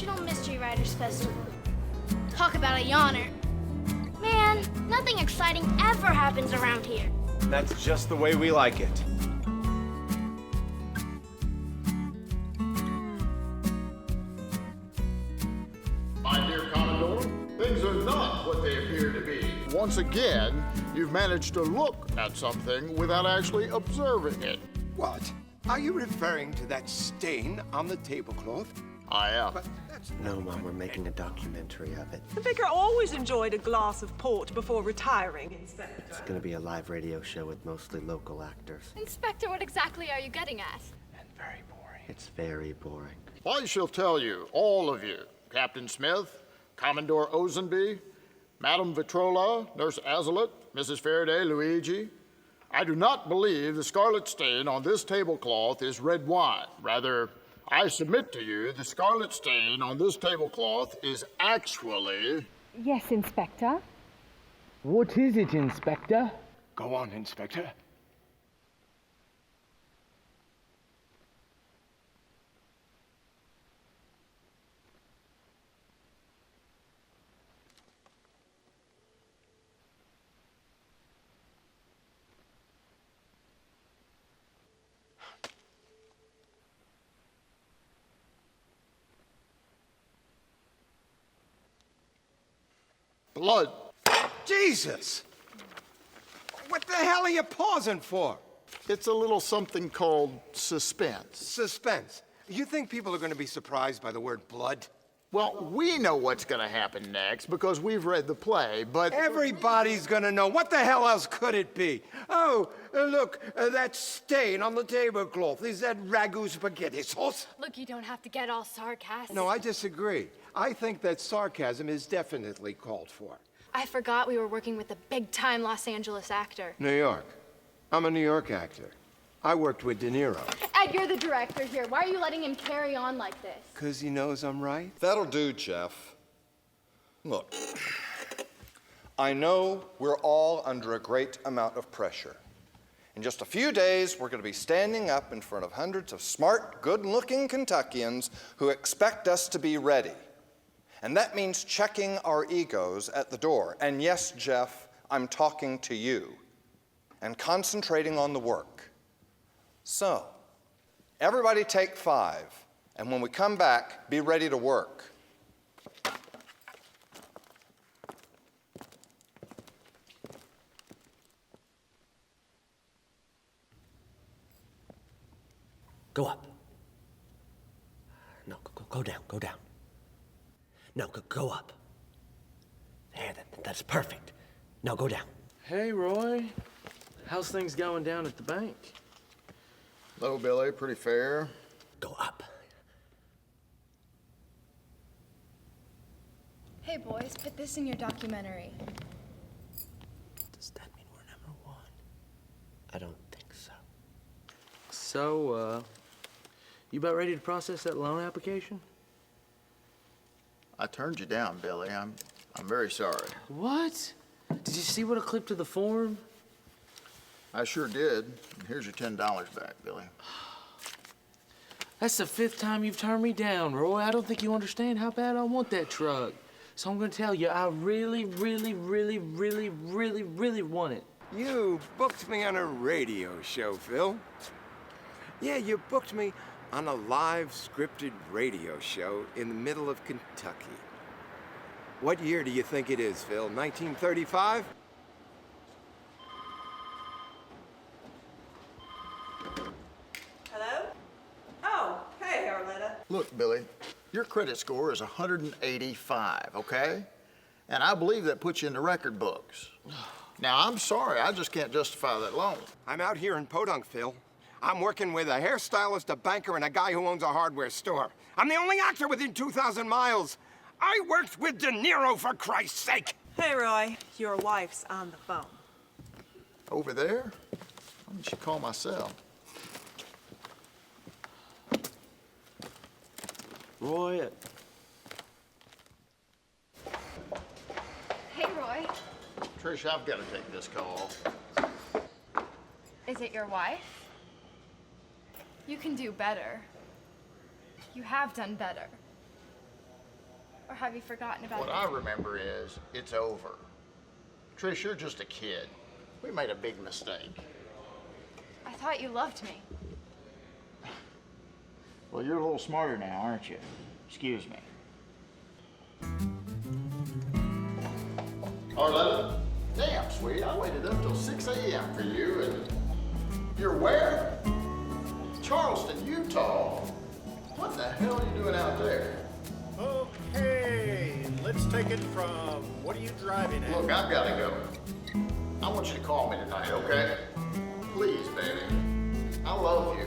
National Mystery Writers Festival. Talk about a yawner. Man, nothing exciting ever happens around here. That's just the way we like it. My dear Commodore, things are not what they appear to be. Once again, you've managed to look at something without actually observing it. What? Are you referring to that stain on the tablecloth? I am. But that's No, Mom, we're making a documentary of it. The vicar always enjoyed a glass of port before retiring, Inspector. It's gonna be a live radio show with mostly local actors. Inspector, what exactly are you getting at? And very boring. It's very boring. I shall tell you, all of you, Captain Smith, Commodore Ozenby, Madame Vitrola, Nurse Azelet, Mrs. Faraday, Luigi, I do not believe the scarlet stain on this tablecloth is red wine. Rather, I submit to you the scarlet stain on this tablecloth is actually... Yes, Inspector. What is it, Inspector? Go on, Inspector. Blood. Jesus! What the hell are you pausing for? It's a little something called suspense. Suspense. You think people are going to be surprised by the word blood? Well, we know what's going to happen next because we've read the play, but... Everybody's going to know. What the hell else could it be? Oh, look, that stain on the tablecloth. Is that ragu spaghetti sauce? Look, you don't have to get all sarcastic. No, I disagree. I think that sarcasm is definitely called for. I forgot we were working with a big-time Los Angeles actor. New York. I'm a New York actor. I worked with De Niro. Ed, you're the director here. Why are you letting him carry on like this? 'Cause he knows I'm right. That'll do, Jeff. Look, I know we're all under a great amount of pressure. In just a few days, we're going to be standing up in front of hundreds of smart, good-looking Kentuckians who expect us to be ready. And that means checking our egos at the door. And yes, Jeff, I'm talking to you. And concentrating on the work. So, everybody take 5. And when we come back, be ready to work. Go up. No, go down, go down. No, go up. There, that's perfect. Now go down. Hey, Roy. How's things going down at the bank? Hello, Billy. Pretty fair. Go up. Hey, boys, put this in your documentary. Does that mean we're number 1? I don't think so. So, you about ready to process that loan application? I turned you down, Billy. I'm very sorry. What? Did you see what I clipped to the form? I sure did. Here's your $10 back, Billy. That's the 5th time you've turned me down, Roy. I don't think you understand how bad I want that truck. So I'm gonna tell you, I really, really, really, really, really, really want it. You booked me on a radio show, Phil. Yeah, you booked me on a live scripted radio show in the middle of Kentucky. What year do you think it is, Phil? 1935? Hello? Oh, hey, Arletta. Look, Billy, your credit score is 185, okay? And I believe that puts you in the record books. Now, I'm sorry, I just can't justify that loan. I'm out here in Podunk, Phil. I'm working with a hairstylist, a banker, and a guy who owns a hardware store. I'm the only actor within 2,000 miles. I worked with De Niro, for Christ's sake. Hey, Roy. Your wife's on the phone. Over there? Why don't you call my cell? Roy, Hey, Roy. Trish, I've got to take this call. Is it your wife? You can do better. You have done better. Or have you forgotten about What I remember is it's over. Trish, you're just a kid. We made a big mistake. I thought you loved me. Well, you're a little smarter now, aren't you? Excuse me. Arletta, damn, sweet. I waited up till 6 a.m. for you, and you're where? Charleston, Utah. What the hell are you doing out there? Okay, let's take it from what are you driving at? Look, I've got to go. I want you to call me tonight, okay? Please, baby. I love you.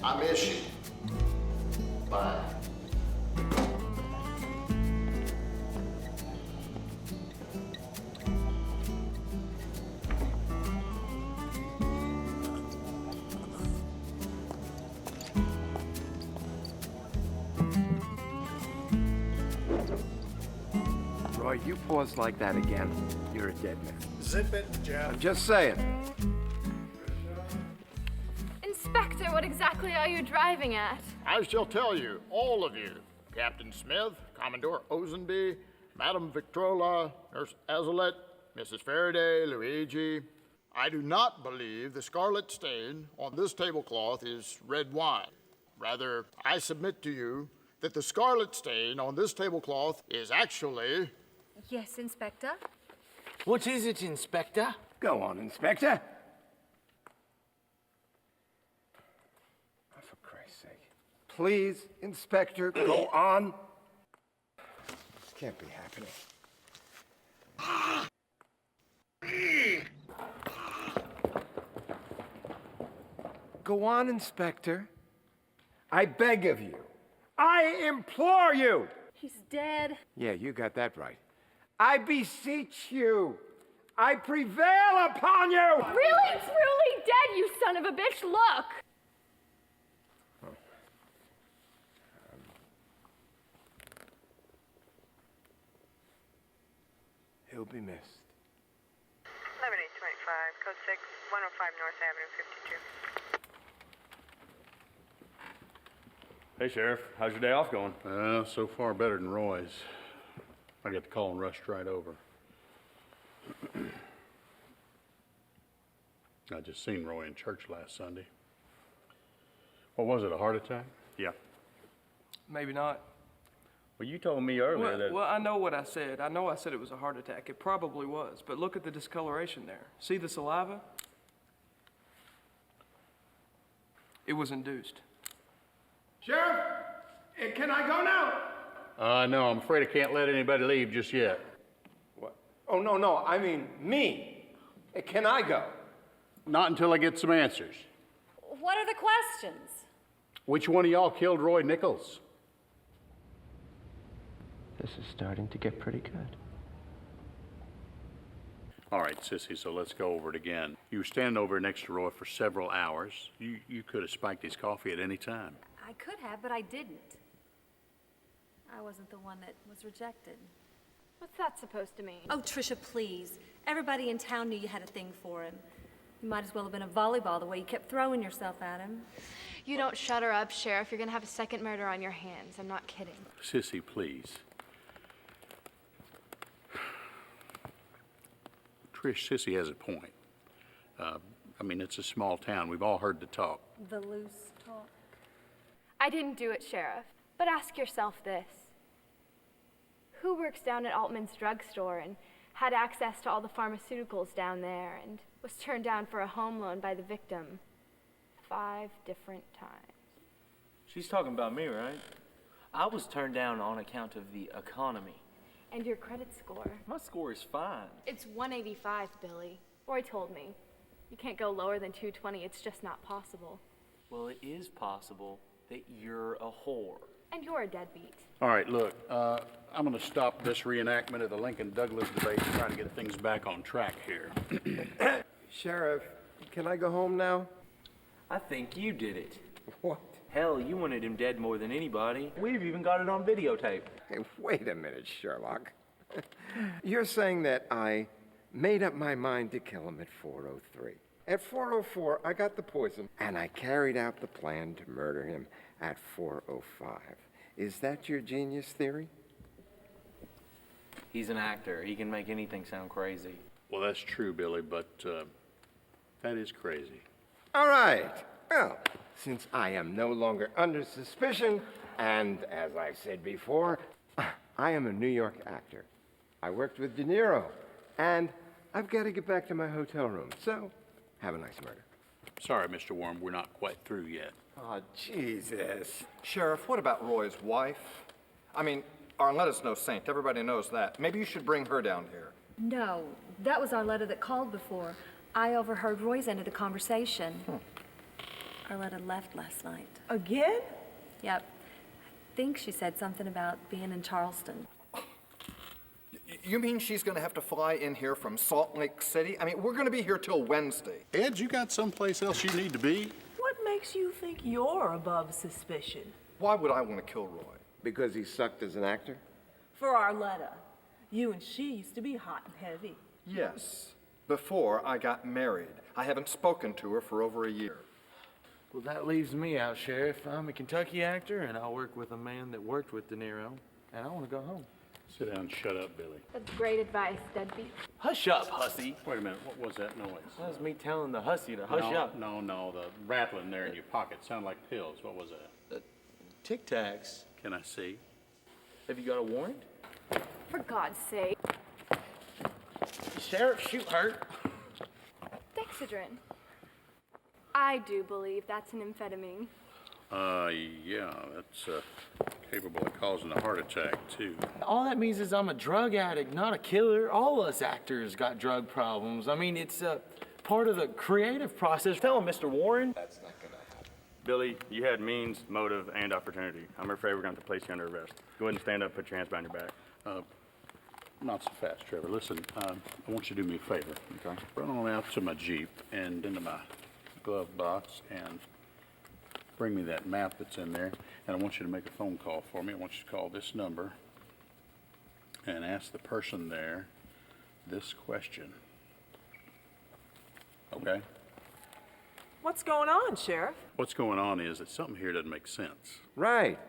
I miss you. Bye. Roy, you pause like that again, you're a dead man. Zip it, Jeff. I'm just saying. Inspector, what exactly are you driving at? I shall tell you, all of you, Captain Smith, Commodore Ozenby, Madame Victrola, Nurse Azelet, Mrs. Faraday, Luigi, I do not believe the scarlet stain on this tablecloth is red wine. Rather, I submit to you that the scarlet stain on this tablecloth is actually... Yes, Inspector? What is it, Inspector? Go on, Inspector. Oh, for Christ's sake. Please, Inspector, go on. This can't be happening. Go on, Inspector. I beg of you. I implore you. He's dead. Yeah, you got that right. I beseech you. I prevail upon you. Really, truly dead, you son of a bitch. Look. He'll be missed. 11825, code 6, 105 North Avenue, 52. Hey, Sheriff. How's your day off going? So far better than Roy's. I got the call and rushed right over. I just seen Roy in church last Sunday. What was it, a heart attack? Yeah. Maybe not. Well, you told me earlier that... Well, I know what I said. I know I said it was a heart attack. It probably was. But look at the discoloration there. See the saliva? It was induced. Sheriff, can I go now? No, I'm afraid I can't let anybody leave just yet. What? Oh, no, I mean me. Can I go? Not until I get some answers. What are the questions? Which one of y'all killed Roy Nichols? This is starting to get pretty good. All right, Sissy, so let's go over it again. You were standing over next to Roy for several hours. You could have spiked his coffee at any time. I could have, but I didn't. I wasn't the one that was rejected. What's that supposed to mean? Oh, Tricia, please. Everybody in town knew you had a thing for him. You might as well have been a volleyball the way you kept throwing yourself at him. You don't shut her up, Sheriff. You're gonna have a second murder on your hands. I'm not kidding. Sissy, please. Trish, Sissy has a point. I mean, it's a small town. We've all heard the talk. The loose talk. I didn't do it, Sheriff. But ask yourself this. Who works down at Altman's drugstore and had access to all the pharmaceuticals down there and was turned down for a home loan by the victim 5 different times? She's talking about me, right? I was turned down on account of the economy. And your credit score? My score is fine. It's 185, Billy. Roy told me. You can't go lower than 220. It's just not possible. Well, it is possible that you're a whore. And you're a deadbeat. All right, look, I'm going to stop this reenactment of the Lincoln-Douglas debate and try to get things back on track here. Sheriff, can I go home now? I think you did it. What? Hell, you wanted him dead more than anybody. We've even got it on videotape. Hey, wait a minute, Sherlock. You're saying that I made up my mind to kill him at 4:03. At 4:04, I got the poison, and I carried out the plan to murder him at 4:05. Is that your genius theory? He's an actor. He can make anything sound crazy. Well, that's true, Billy, but that is crazy. All right. Well, since I am no longer under suspicion, and as I said before, I am a New York actor. I worked with De Niro, and I've got to get back to my hotel room. So, have a nice murder. Sorry, Mr. Warren, we're not quite through yet. Oh, Jesus. Sheriff, what about Roy's wife? I mean, Arletta's no saint. Everybody knows that. Maybe you should bring her down here. No, that was Arletta that called before. I overheard Roy's end of the conversation. Arletta left last night. Again? Yep. I think she said something about being in Charleston. You mean she's going to have to fly in here from Salt Lake City? I mean, we're going to be here till Wednesday. Ed, you got someplace else you need to be? What makes you think you're above suspicion? Why would I want to kill Roy? Because he sucked as an actor? For Arletta. You and she used to be hot and heavy. Yes. Before I got married. I haven't spoken to her for over a year. Well, that leaves me out, Sheriff. I'm a Kentucky actor, and I work with a man that worked with De Niro, and I want to go home. Sit down and shut up, Billy. That's great advice, deadbeat. Hush up, hussy. Wait a minute, what was that noise? That was me telling the hussy to hush up. No, the rattling there in your pocket sounded like pills. What was that? Tic Tacs. Can I see? Have you got a warrant? For God's sake. Sheriff, shoot her. Dexedrine. I do believe that's an amphetamine. Yeah, that's capable of causing a heart attack, too. All that means is I'm a drug addict, not a killer. All us actors got drug problems. I mean, it's part of the creative process. Tell him, Mr. Warren. That's not gonna happen. Billy, you had means, motive, and opportunity. I'm afraid we're going to have to place you under arrest. Go ahead and stand up, put your hands behind your back. Not so fast, Trevor. Listen, I want you to do me a favor. Okay. Run on out to my Jeep and into my glove box and bring me that map that's in there. And I want you to make a phone call for me. I want you to call this number and ask the person there this question. Okay? What's going on, Sheriff? What's going on is that something here doesn't make sense. Right.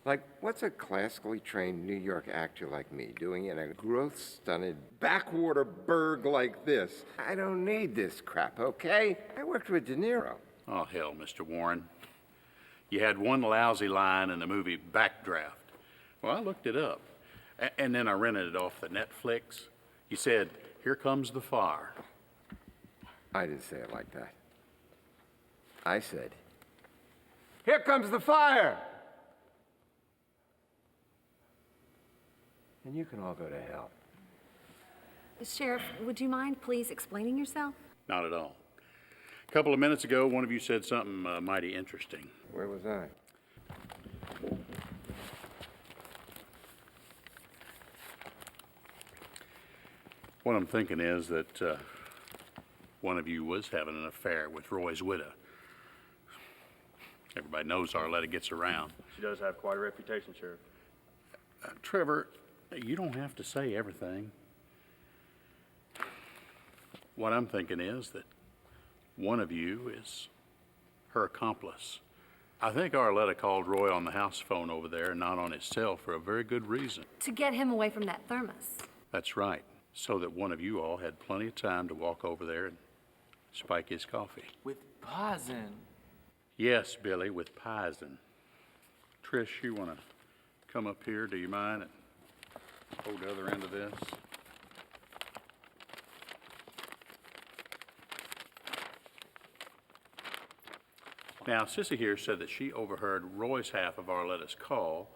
Like, what's a classically trained New York actor like me doing in a growth-stunted backwater burg like this? I don't need this crap, okay? I worked with De Niro. Oh, hell, Mr. Warren. You had one lousy line in the movie Backdraft. Well, I looked it up, and then I rented it off the Netflix. You said, "Here comes the fire." I didn't say it like that. I said, "Here comes the fire!" And you can all go to hell. Sheriff, would you mind please explaining yourself? Not at all. A couple of minutes ago, one of you said something mighty interesting. Where was I? What I'm thinking is that one of you was having an affair with Roy's widow. Everybody knows Arletta gets around. She does have quite a reputation, Sheriff. Trevor, you don't have to say everything. What I'm thinking is that one of you is her accomplice. I think Arletta called Roy on the house phone over there, not on his cell, for a very good reason. To get him away from that thermos. That's right, so that one of you all had plenty of time to walk over there and spike his coffee. With poison. Yes, Billy, with poison. Trish, you want to come up here, do you mind, and hold the other end of this? Now, Sissy here said that she overheard Roy's half of Arletta's call,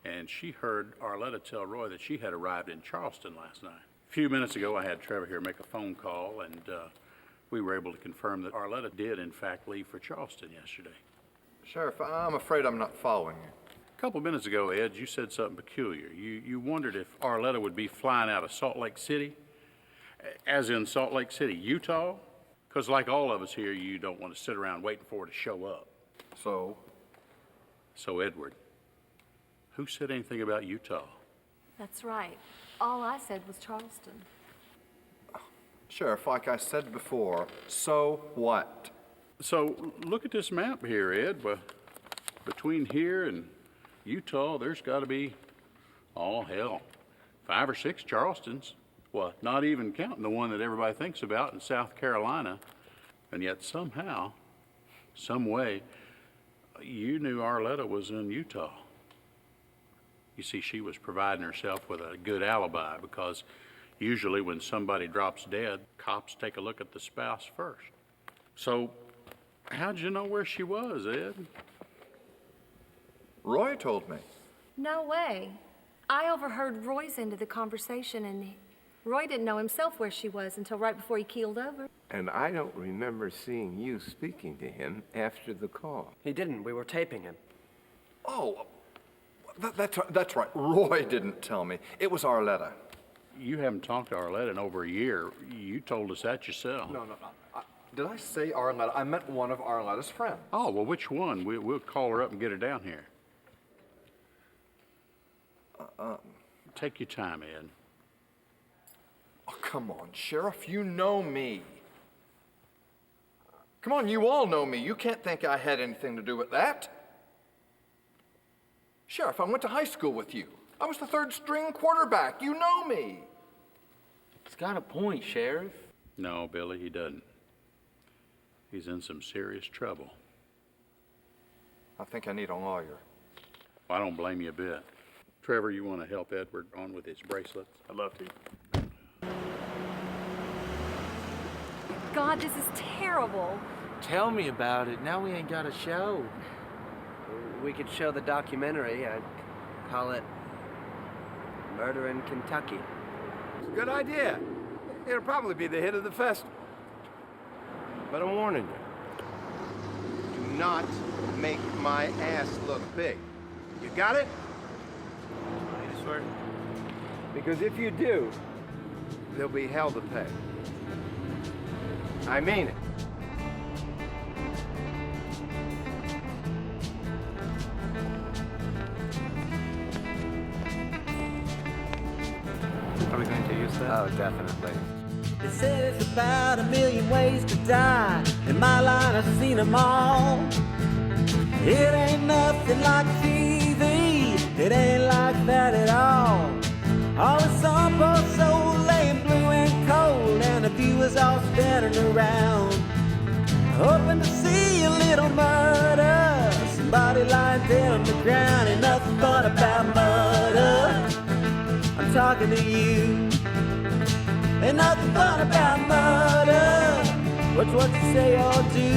and she heard Arletta tell Roy that she had arrived in Charleston last night. A few minutes ago, I had Trevor here make a phone call, and we were able to confirm that Arletta did, in fact, leave for Charleston yesterday. Sheriff, I'm afraid I'm not following you. A couple of minutes ago, Ed, you said something peculiar. You wondered if Arletta would be flying out of Salt Lake City, as in Salt Lake City, Utah? Because like all of us here, you don't want to sit around waiting for her to show up. So, Edward, who said anything about Utah? That's right. All I said was Charleston. Sheriff, like I said before, so what? So look at this map here, Ed. Well, between here and Utah, there's got to be, oh hell, 5 or 6 Charlestons. Well, not even counting the one that everybody thinks about in South Carolina. And yet somehow, some way, you knew Arletta was in Utah. You see, she was providing herself with a good alibi because usually when somebody drops dead, cops take a look at the spouse first. So, how'd you know where she was, Ed? Roy told me. No way. I overheard Roy's end of the conversation, and Roy didn't know himself where she was until right before he keeled over. And I don't remember seeing you speaking to him after the call. He didn't. We were taping him. Oh, that's right. Roy didn't tell me. It was Arletta. You haven't talked to Arletta in over a year. You told us that yourself. No. Did I say Arletta? I meant one of Arletta's friends. Oh, well, which one? We'll call her up and get her down here. Take your time, Ed. Oh, come on, Sheriff. You know me. Come on, you all know me. You can't think I had anything to do with that. Sheriff, I went to high school with you. I was the third-string quarterback. You know me. He's got a point, Sheriff. No, Billy, he doesn't. He's in some serious trouble. I think I need a lawyer. Well, I don't blame you a bit. Trevor, you want to help Edward on with his bracelets? I'd love to. God, this is terrible. Tell me about it. Now we ain't got a show. We could show the documentary. I'd call it Murder in Kentucky. It's a good idea. It'll probably be the hit of the festival. But I'm warning you. Do not make my ass look big. You got it? I swear. Because if you do, there'll be hell to pay. I mean it. Are we going to use that? Oh, definitely. They said it's about 1,000,000 ways to die. In my line, I've seen them all. It ain't nothing like TV. It ain't like that at all. Always some poor soul laying blue and cold, and the viewers all standing around, hoping to see a little murder. Somebody lying dead on the ground. Ain't nothing fun about murder. I'm talking to you. Ain't nothing fun about murder. What's what you say or do?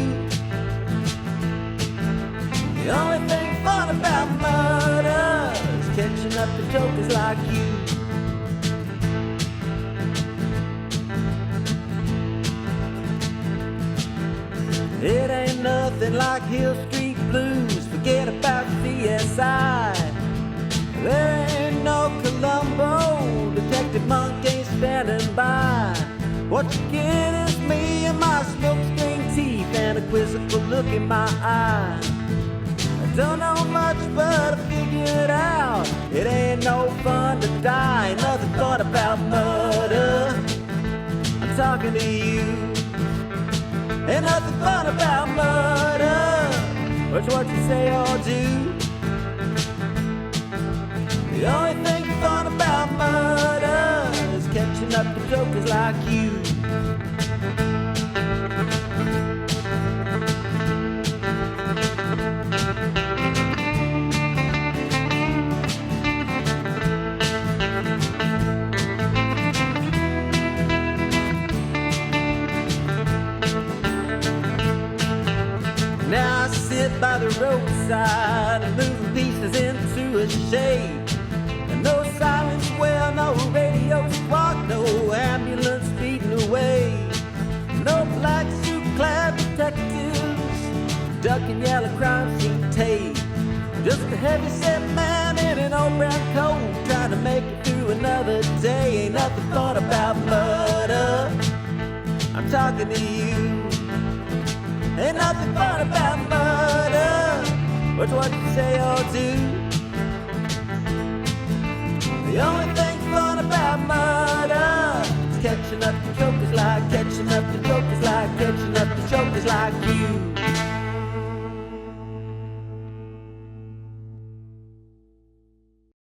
The only thing fun about murder is catching up to jokers like you. It ain't nothing like Hill Street Blues. Forget about CSI. There ain't no Columbo. Detective Monk ain't standing by. What you get is me and my smokescreen teeth and a quizzical look in my eye. I don't know much, but I figured it out. It ain't no fun to die. Ain't nothing fun about murder. I'm talking to you. Ain't nothing fun about murder. What's what you say or do? The only thing fun about murder is catching up to jokers like you. Now I sit by the roadside and moving pieces into a shade. No sirens wail, no radio squawk, no ambulance speeding away. No black suit clad detectives ducking yellow crime scene tape. Just a heavy set man in an old brown coat trying to make it through another day. Ain't nothing fun about murder. I'm talking to you. Ain't nothing fun about murder. What's what you say or do? The only thing fun about murder is catching up to jokers like, catching up to jokers like, catching up to jokers like you.